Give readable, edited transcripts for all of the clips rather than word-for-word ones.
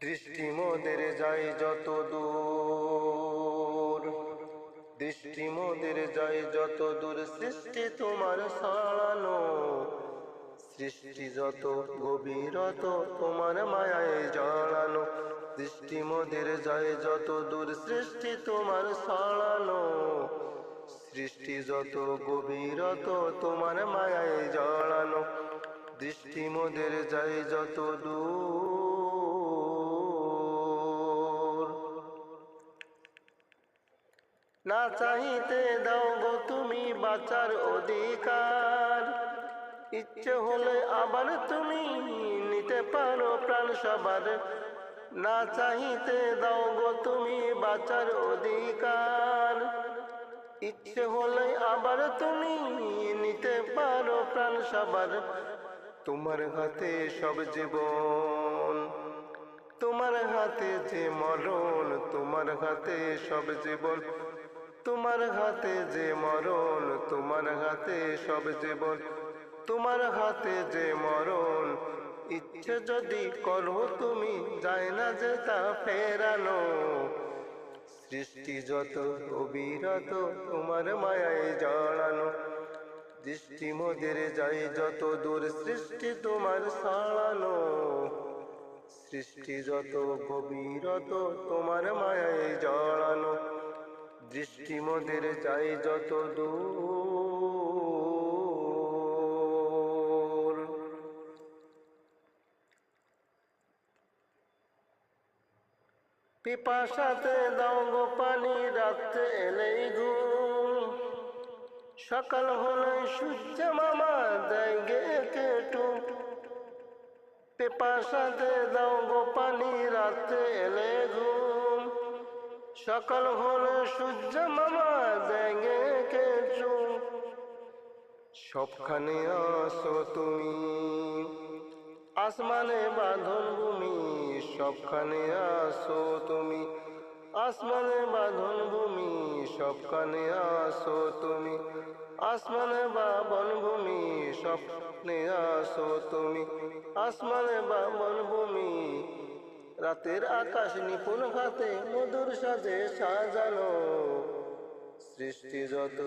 দৃষ্টি মোদের যায় যত দূর, দৃষ্টি মোদের যায় যত দূর, সৃষ্টি তোমার ছাড়ানো, সৃষ্টি যত গভীরত তোমার মায়ায় জড়ানো। দৃষ্টি মোদের যায় যত দূর, সৃষ্টি তোমার ছাড়ানো, সৃষ্টি যত গভীরত তোমার মায়ায় জড়ানো। দৃষ্টি মোদের যায় যত দূর, না চাইতে দাও গো তুমি বাঁচার অধিকার, ইচ্ছে হলে আবার তুমি নিতে পারো প্রাণ সবার। না চাইতে দাও গো তুমি বাঁচার অধিকার, ইচ্ছে হলে আবার তুমি নিতে পারো প্রাণ সবার। তোমার হাতে সব জীবন, তোমার হাতে যে মরণ, তোমার হাতে সব জীবন, তোমার হাতে যে মরণ, তোমার হাতে সব জীবন, তোমার হাতে যে মরণ। ইচ্ছে যদি করো তুমি, যায় না যে তা ফেরানো। সৃষ্টি যত অবিরত তোমার মায়ায় জড়ানো, দৃষ্টি মোদের যায় যত দূর, সৃষ্টি তোমার ছাড়ানো, সৃষ্টি যত গভীরত তোমার মায়ায় জড়ানো। দৃষ্টি মোদের যায় যত দূর। পিপাসাতে দাও গো পানি, রাত্রে এলেই ঘুম, সকাল হলে সূর্য মামা দেয় গে কেটু। পিপাসাতে দাও গো পানি, রাত্রে এলে ঘুম, সকাল হলে সূর্য মামা দেয় গে কেটু। সবখানে আসো তুমি, আসমানে বাঁধন ভূমি, সবখানে আসো তুমি, আসমানে বাঁধন ভূমি, সবখানে আসো তুমি, আসমানে বাঁধন ভূমি, স্বপ্নে আসো তুমি, আসমানে বাঁধন ভূমি। রাতের আকাশ নিপুণ হাতে মধুর সাজে সাজানো, সৃষ্টি যত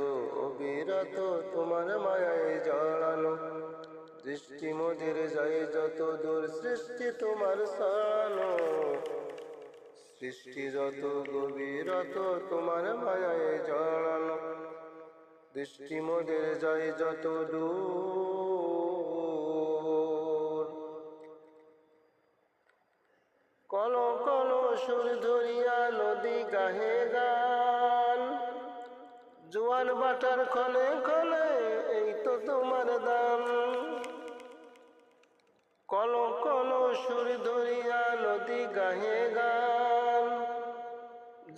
অবিরত তোমার মায়ায় জড়ানো। দৃষ্টি মোদের যায় যত দূর, সৃষ্টি তোমার ছাড়ানো, সৃষ্টি যত গভীরত তোমার মায়ায় জড়ানো। দৃষ্টি মোদের যায় যত দূর। কল কল সুর ধরিয়া নদী গাহে গান, জোয়ার বাটার ক্ষণে ক্ষণে এই তো তোমার দান। কল কল সুর ধরিয়া নদী গাহে গান,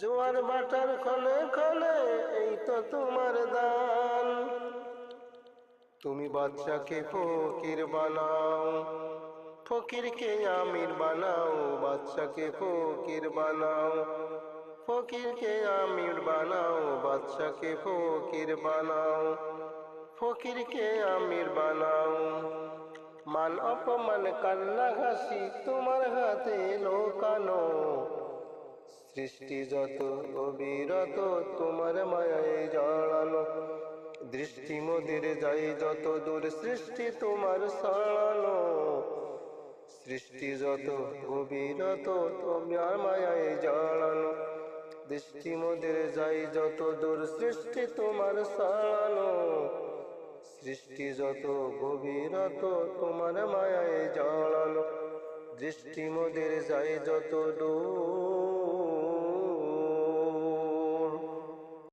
জোয়ার বাটার ক্ষণে ক্ষণে এই তো তোমার দান। তুমি বাচ্চাকে ফকির বানাও, ফকিরকে আমির বানাও, বাচ্চাকে ফকির বানাও, ফকিরকে আমির বানাও, বাচ্চাকে ফকির বানাও, ফকিরকে আমির বানাও। মান অপমান কান্না হাসি তোমার হাতে লোকানো, সৃষ্টি যত অবিরত তোমার মায়ায় জড়ানো। দৃষ্টি মোদের যায় যত দূর, সৃষ্টি তোমার ছাড়ানো, সৃষ্টি যত গভীরত তোমার মায়ায় জড়ানো। দৃষ্টি মোদের যায় যত দূর, সৃষ্টি তোমার ছাড়ানো, সৃষ্টি যত গভীরত তোমার মায়ায় জড়ানো। দৃষ্টি মোদের যায় যত দূর।